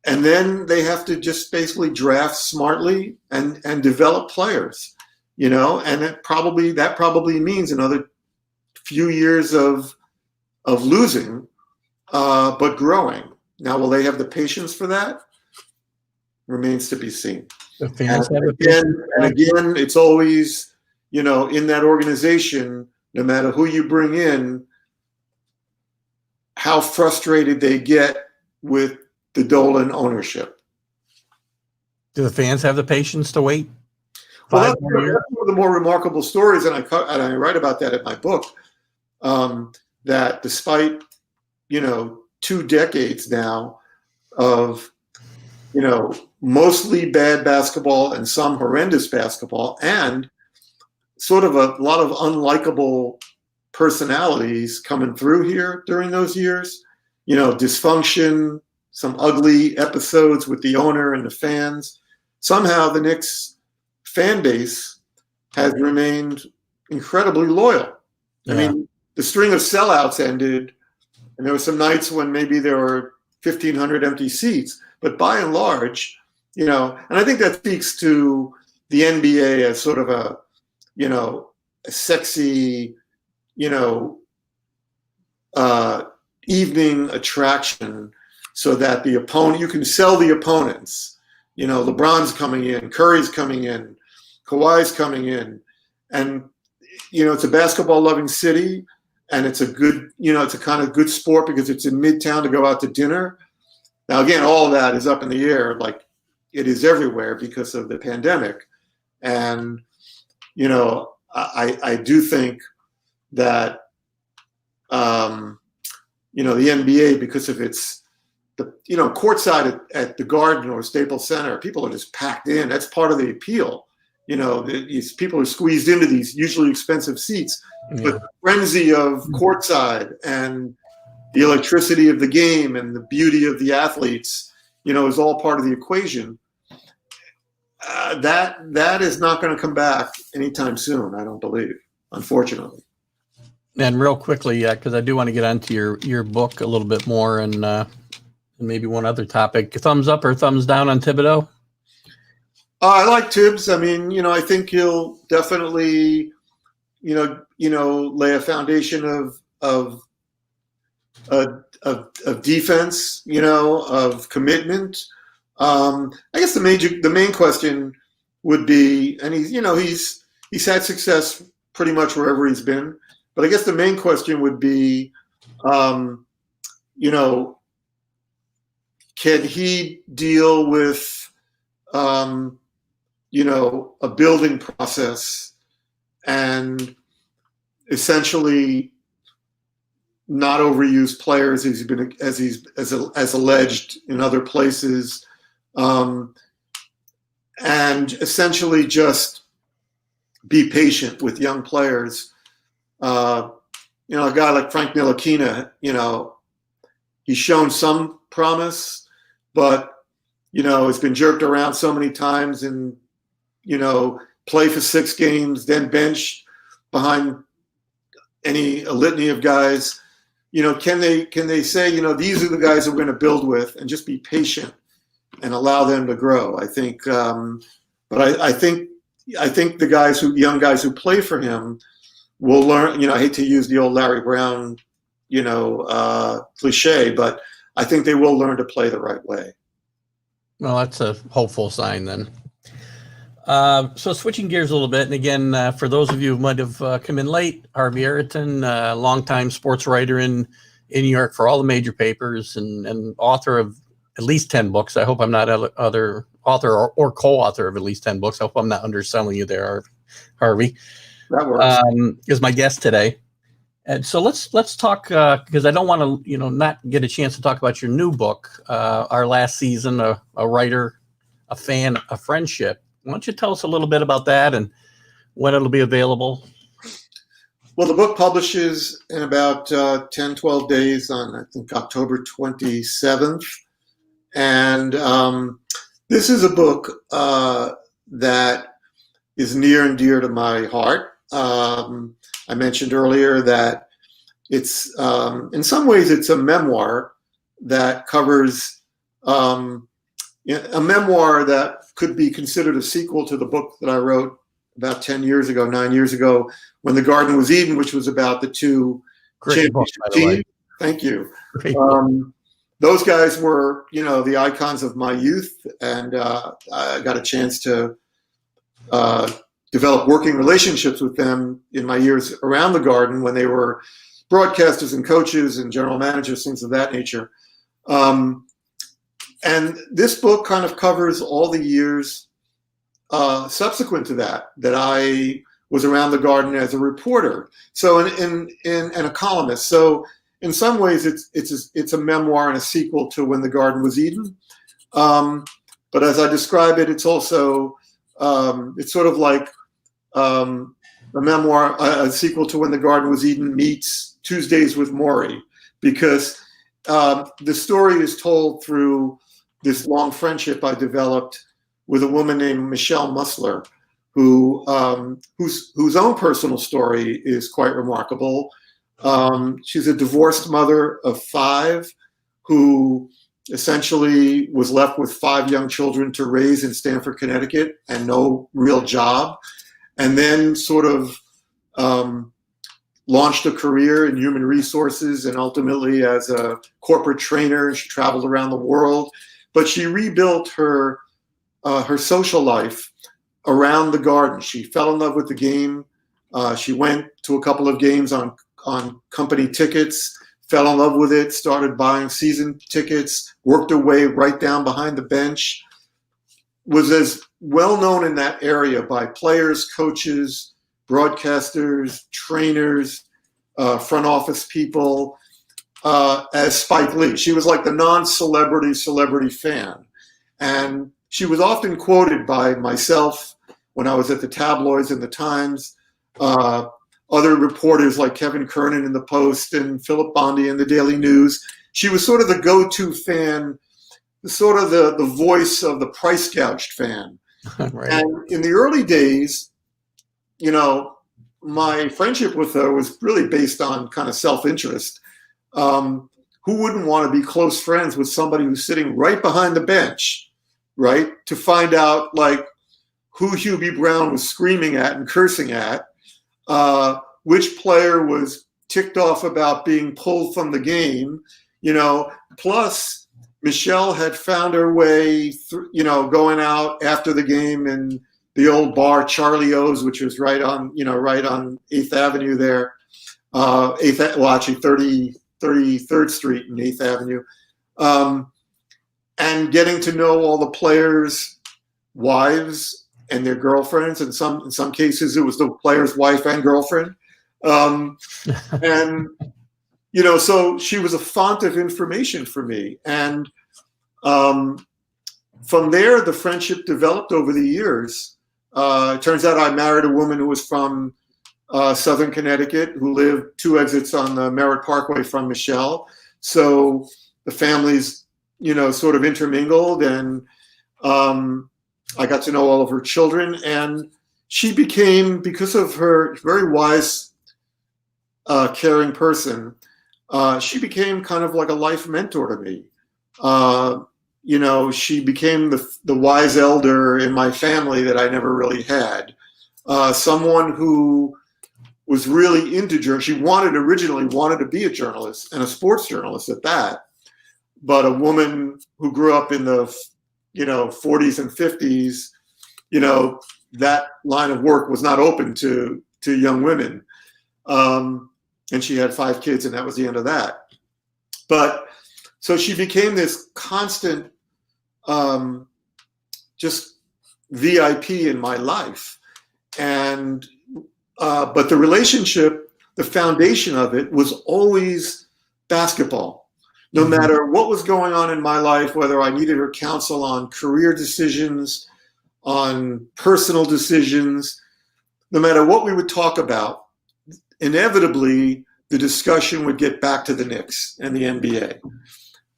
And then they have to just basically draft smartly and develop players, and that probably means another few years of losing, but growing. Now, will they have the patience for that? Remains to be seen. And again, it's always, in that organization, no matter who you bring in, how frustrated they get with the Dolan ownership. Do the fans have the patience to wait? Well, that's one of the more remarkable stories, and I write about that in my book, that despite, 2 decades now of, mostly bad basketball and some horrendous basketball and sort of a lot of unlikable personalities coming through here during those years, dysfunction, some ugly episodes with the owner and the fans. Somehow the Knicks fan base has remained incredibly loyal. Yeah. I mean, the string of sellouts ended, and there were some nights when maybe there were 1,500 empty seats. But by and large, and I think that speaks to the NBA as sort of a sexy, evening attraction, so that the opponent, you can sell the opponents. LeBron's coming in, Curry's coming in, Kawhi's coming in, and it's a basketball-loving city, and it's a good, it's a kind of good sport because it's in Midtown to go out to dinner. Now, again, all of that is up in the air, like it is everywhere because of the pandemic, and I do think that the NBA, because of its courtside at the Garden or Staples Center, people are just packed in. That's part of the appeal. These people are squeezed into these usually expensive seats, but the frenzy of courtside and the electricity of the game and the beauty of the athletes, is all part of the equation. That is not going to come back anytime soon, I don't believe, unfortunately. And real quickly, because I do want to get onto your book a little bit more, and maybe one other topic. Thumbs up or thumbs down on Thibodeau? I like Tibbs. I mean, I think he'll definitely, lay a foundation of defense, of commitment. I guess the main question would be, and he's had success pretty much wherever he's been, but I guess the main question would be, can he deal with, a building process and essentially not overuse players as alleged in other places, and essentially just be patient with young players. A guy like Frank Ntilikina, he's shown some promise, but it's been jerked around so many times and play for 6 games, then bench behind a litany of guys. Can they say, these are the guys we're going to build with, and just be patient and allow them to grow? I think, but I think the young guys who play for him will learn. I hate to use the old Larry Brown, cliche, but I think they will learn to play the right way. Well, that's a hopeful sign then. So switching gears a little bit, and again, for those of you who might have come in late, Harvey Araton, longtime sports writer in New York for all the major papers, and author of at least 10 books. I hope I'm not other author or co-author of at least 10 books. I hope I'm not underselling you there, Harvey. That works. Is my guest today. And so let's talk, because I don't want to, not get a chance to talk about your new book, Our Last Season, a writer, a fan, a friendship. Why don't you tell us a little bit about that and when it'll be available? Well, the book publishes in about 10, 12 days on, I think, October 27th. And this is a book that is near and dear to my heart. I mentioned earlier that it's, in some ways, it's a memoir that covers a memoir that could be considered a sequel to the book that I wrote about 9 years ago, When the Garden Was Eden, which was about the two championship teams. Thank you. Those guys were, the icons of my youth, and I got a chance to develop working relationships with them in my years around the Garden when they were broadcasters and coaches and general managers, things of that nature. And this book kind of covers all the years subsequent to that I was around the Garden as a reporter, so and a columnist. So in some ways, it's a memoir and a sequel to When the Garden Was Eden. But as I describe it, it's also it's sort of like a memoir, a sequel to When the Garden Was Eden meets Tuesdays with Morrie, because the story is told through this long friendship I developed with a woman named Michelle Musler, whose own personal story is quite remarkable. She's a divorced mother of 5 who essentially was left with 5 young children to raise in Stamford, Connecticut, and no real job, and then sort of launched a career in human resources and ultimately as a corporate trainer. She traveled around the world, but she rebuilt her social life around the Garden. She fell in love with the game. She went to a couple of games on company tickets, fell in love with it, started buying season tickets, worked her way right down behind the bench, was as well known in that area by players, coaches, broadcasters, trainers, front office people, as Spike Lee. She was like the non-celebrity fan. And she was often quoted by myself when I was at the tabloids and the Times. other reporters like Kevin Kernan in the Post and Philip Bondi in the Daily News. She was sort of the go-to fan, sort of the voice of the price gouged fan. Right. And in the early days, you know, my friendship with her was really based on kind of self-interest. Who wouldn't want to be close friends with somebody who's sitting right behind the bench, right? To find out like who Hubie Brown was screaming at and cursing at, which player was ticked off about being pulled from the game, you know, plus Michelle had found her way through, you know, going out after the game in the old bar Charlie O's, which was right on 8th Avenue there, actually 33rd Street and 8th Avenue, and getting to know all the players' wives and their girlfriends. In some cases, it was the player's wife and girlfriend. And, you know, so she was a font of information for me. And from there, the friendship developed over the years. It turns out I married a woman who was from Southern Connecticut, who lived 2 exits on the Merritt Parkway from Michelle. So the families, you know, sort of intermingled, and I got to know all of her children. And she became, because of her very wise, caring person, she became kind of like a life mentor to me. You know, she became the wise elder in my family that I never really had. Someone who was really into journalism. She originally wanted to be a journalist, and a sports journalist at that. But a woman who grew up in the, you know, 40s and 50s, you know, that line of work was not open to young women. And she had 5 kids, and that was the end of that. But so she became this constant, just VIP in my life. And but the relationship, the foundation of it was always basketball. No matter what was going on in my life, whether I needed her counsel on career decisions, on personal decisions, no matter what we would talk about, inevitably the discussion would get back to the Knicks and the NBA.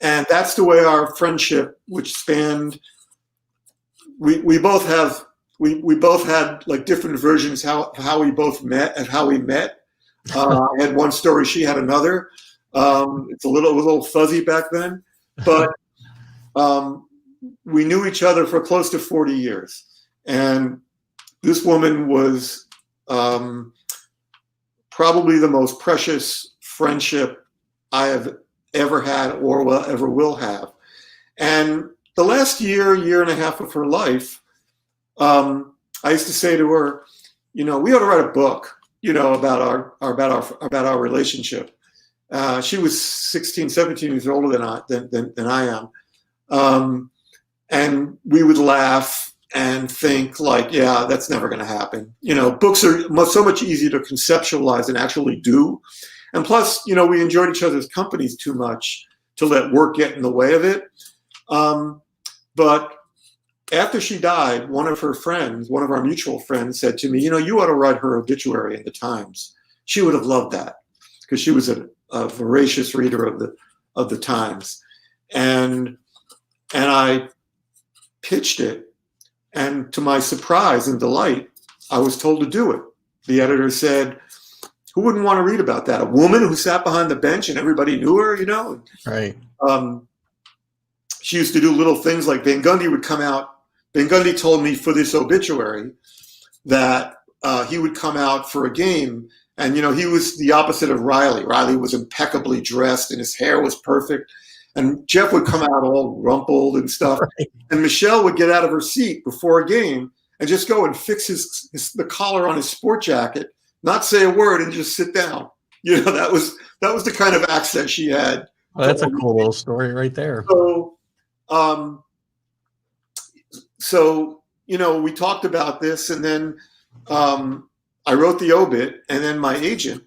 And that's the way our friendship, which spanned, we both had like different versions how we both met and how we met. I had one story, she had another. It was a little fuzzy back then, but we knew each other for close to 40 years. And this woman was probably the most precious friendship I have ever had or ever will have. And the last year and a half of her life, I used to say to her, you know, we ought to write a book, you know, about our relationship. She was 16, 17 years older than I am. And we would laugh and think like, yeah, that's never going to happen. You know, books are so much easier to conceptualize and actually do. And plus, you know, we enjoyed each other's companies too much to let work get in the way of it. But after she died, one of our mutual friends said to me, you know, you ought to write her obituary in the Times. She would have loved that because she was a voracious reader of the Times. And I pitched it. And to my surprise and delight, I was told to do it. The editor said, who wouldn't want to read about that? A woman who sat behind the bench and everybody knew her, you know? Right. She used to do little things like Van Gundy would come out. Van Gundy told me for this obituary that he would come out for a game. And, you know, he was the opposite of Riley. Riley was impeccably dressed and his hair was perfect. And Jeff would come out all rumpled and stuff. Right. And Michelle would get out of her seat before a game and just go and fix the collar on his sport jacket, not say a word, and just sit down. You know, that was the kind of accent she had. Well, that's a cool little story right there. So, you know, we talked about this, and then I wrote the obit, and then my agent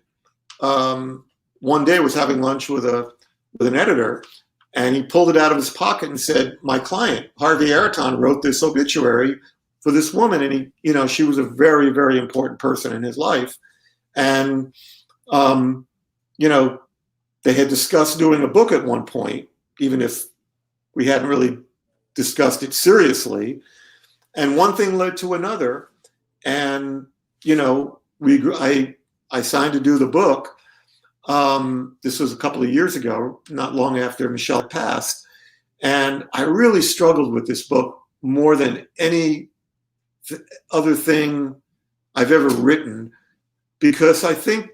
one day was having lunch with an editor, and he pulled it out of his pocket and said, my client, Harvey Araton, wrote this obituary for this woman. And he, you know, she was a very, very important person in his life. And, they had discussed doing a book at one point, even if we hadn't really discussed it seriously. And one thing led to another. And, I signed to do the book. This was a couple of years ago, not long after Michelle passed. And I really struggled with this book more than any other thing I've ever written, because I think,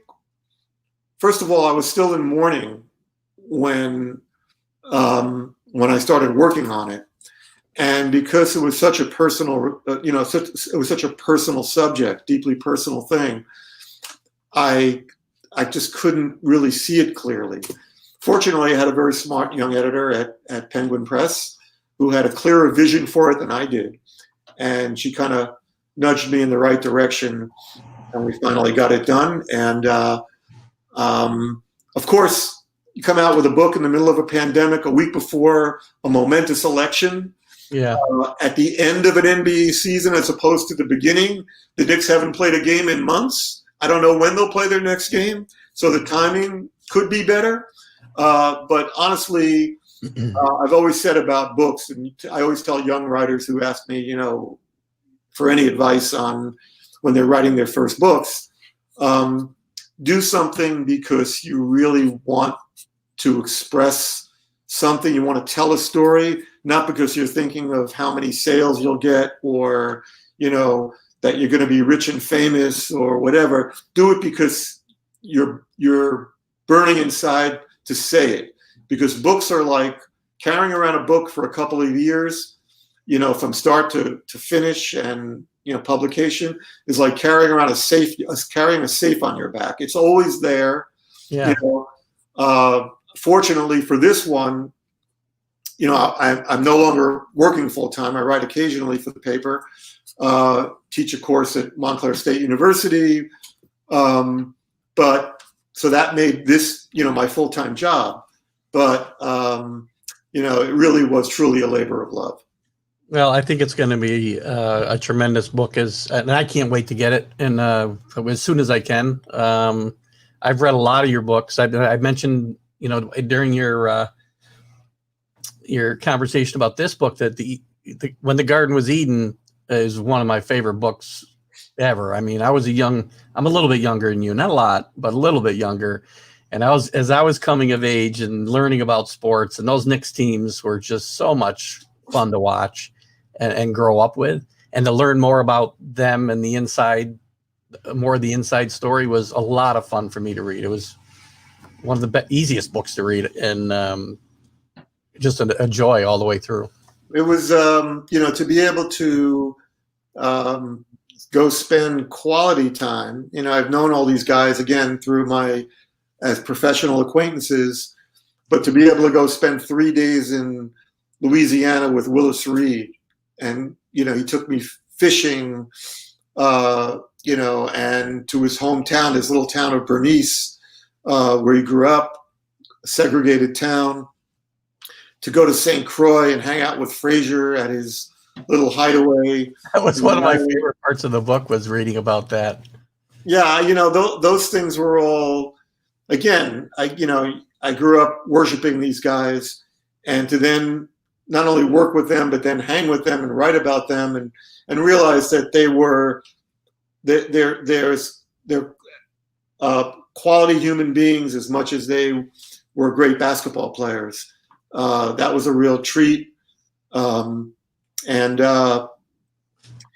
first of all, I was still in mourning when I started working on it, and because it was such a personal, it was such a personal subject, deeply personal thing, I just couldn't really see it clearly. Fortunately, I had a very smart young editor at Penguin Press who had a clearer vision for it than I did, and she kind of nudged me in the right direction, and we finally got it done. And of course, you come out with a book in the middle of a pandemic, a week before a momentous election. Yeah. At the end of an NBA season, as opposed to the beginning. The Knicks haven't played a game in months. I don't know when they'll play their next game, so the timing could be better. But honestly, I've always said about books, and I always tell young writers who ask me, for any advice on when they're writing their first books, do something because you really want to express something. You want to tell a story, not because you're thinking of how many sales you'll get, or, that you're going to be rich and famous or whatever. Do it because you're burning inside to say it. Because books are like carrying around a book for a couple of years, from start to finish, and publication is like carrying around carrying a safe on your back. It's always there. Yeah. Fortunately for this one, I'm no longer working full time. I write occasionally for the paper, teach a course at Montclair State University. But so that made this, my full time job. But, it really was truly a labor of love. Well, I think it's going to be a tremendous book, and I can't wait to get it. And as soon as I can. I've read a lot of your books. I mentioned, during your conversation about this book, that the When the Garden Was Eden is one of my favorite books ever. I mean, I'm a little bit younger than you, not a lot, but a little bit younger. And as I was coming of age and learning about sports, and those Knicks teams were just so much fun to watch and grow up with, and to learn more about them and the inside story was a lot of fun for me to read. It was one of the easiest books to read, and just a joy all the way through. It was, to be able to go spend quality time. I've known all these guys, again, through as professional acquaintances, but to be able to go spend 3 days in Louisiana with Willis Reed, and, he took me fishing, and to his hometown, his little town of Bernice, where he grew up, a segregated town, to go to St. Croix and hang out with Frazier at his little hideaway. That was one of my favorite parts of the book, was reading about that. Yeah, those things were all, again, I grew up worshiping these guys, and to then not only work with them, but then hang with them and write about them, and realize that they're quality human beings as much as they were great basketball players. That was a real treat.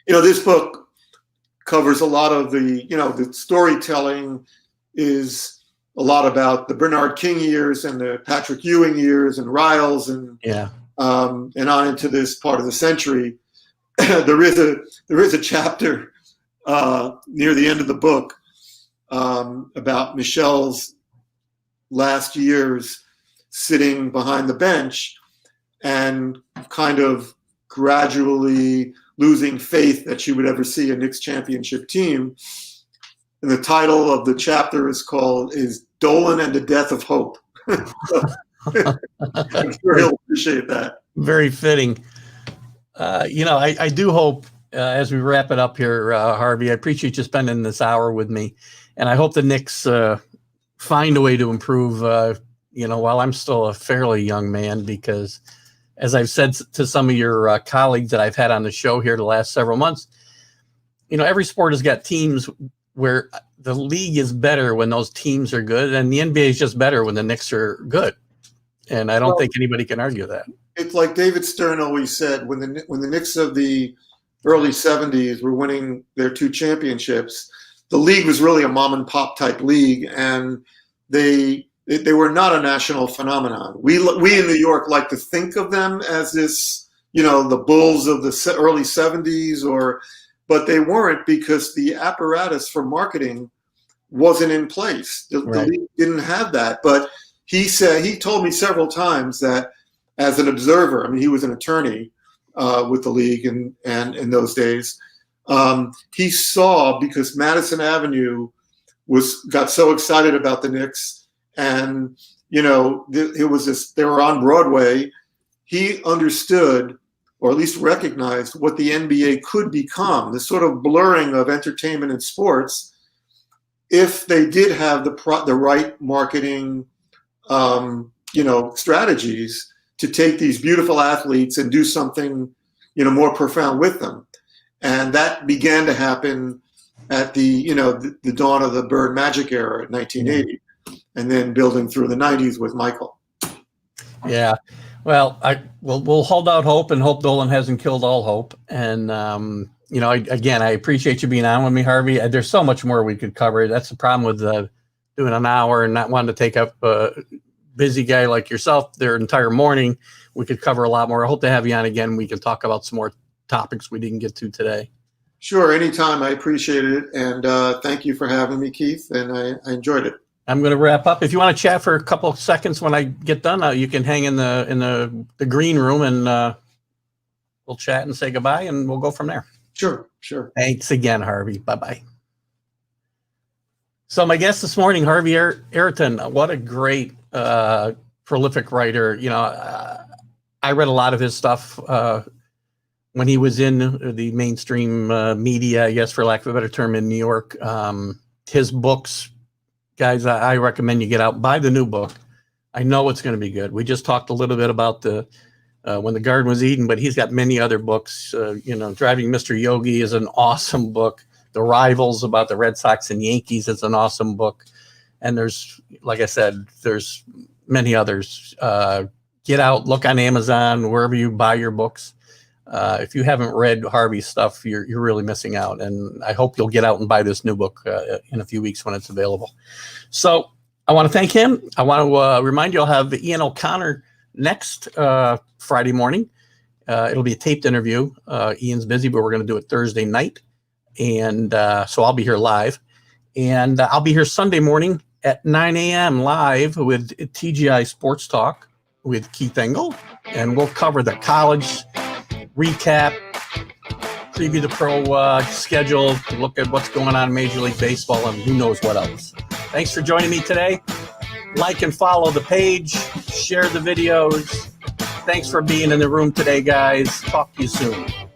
This book covers a lot of the storytelling is a lot about the Bernard King years and the Patrick Ewing years and Riles and on into this part of the century. There is a chapter near the end of the book about Michelle's last years sitting behind the bench and kind of gradually losing faith that she would ever see a Knicks championship team. And the title of the chapter is Dolan and the Death of Hope. I'm sure he'll appreciate that. Very fitting. I do hope as we wrap it up here, Harvey, I appreciate you spending this hour with me, and I hope the Knicks find a way to improve. While I'm still a fairly young man, because as I've said to some of your colleagues that I've had on the show here the last several months, every sport has got teams where the league is better when those teams are good, and the NBA is just better when the Knicks are good. And I don't think anybody can argue that. It's like David Stern always said, when the Knicks of the early 70s were winning their 2 championships, the league was really a mom and pop type league, and they were not a national phenomenon. We in New York like to think of them as this, the Bulls of the early 70s, but they weren't, because the apparatus for marketing wasn't in place. The league didn't have that. But he told me several times that, as an observer, I mean, he was an attorney with the league and in those days, he saw, because Madison Avenue got so excited about the Knicks, and it was this, they were on Broadway. He understood, or at least recognized, what the NBA could become, this sort of blurring of entertainment and sports, if they did have the right marketing strategies to take these beautiful athletes and do something more profound with them. And that began to happen at the dawn of the Bird Magic era in 1980, and then building through the 90s with Michael. Yeah. Well, we'll hold out hope, and hope Dolan hasn't killed all hope. And, I appreciate you being on with me, Harvey. There's so much more we could cover. That's the problem with doing an hour and not wanting to take up a busy guy like yourself their entire morning. We could cover a lot more. I hope to have you on again. We can talk about some more topics we didn't get to today. Sure. Anytime. I appreciate it. And thank you for having me, Keith. And I enjoyed it. I'm going to wrap up. If you want to chat for a couple of seconds when I get done, you can hang in the green room, and we'll chat and say goodbye, and we'll go from there. Sure. Thanks again, Harvey. Bye-bye. So my guest this morning, Harvey Araton, what a great, prolific writer. I read a lot of his stuff when he was in the mainstream media, I guess, for lack of a better term, in New York. His books, guys, I recommend you get out, buy the new book. I know it's going to be good. We just talked a little bit about When the Garden Was Eden, but he's got many other books. Driving Mr. Yogi is an awesome book. The Rivals, about the Red Sox and Yankees, is an awesome book. And there's, like I said, there's many others. Get out, look on Amazon, wherever you buy your books. If you haven't read Harvey's stuff, you're really missing out. And I hope you'll get out and buy this new book in a few weeks when it's available. So I want to thank him. I want to remind you, I'll have Ian O'Connor next Friday morning. It'll be a taped interview. Ian's busy, but we're going to do it Thursday night. And so I'll be here live. And I'll be here Sunday morning at 9 a.m. live with TGI Sports Talk with Keith Engel. And we'll cover the college recap, preview the pro schedule, look at what's going on in Major League Baseball, and who knows what else. Thanks for joining me today. Like and follow the page. Share the videos. Thanks for being in the room today, guys. Talk to you soon.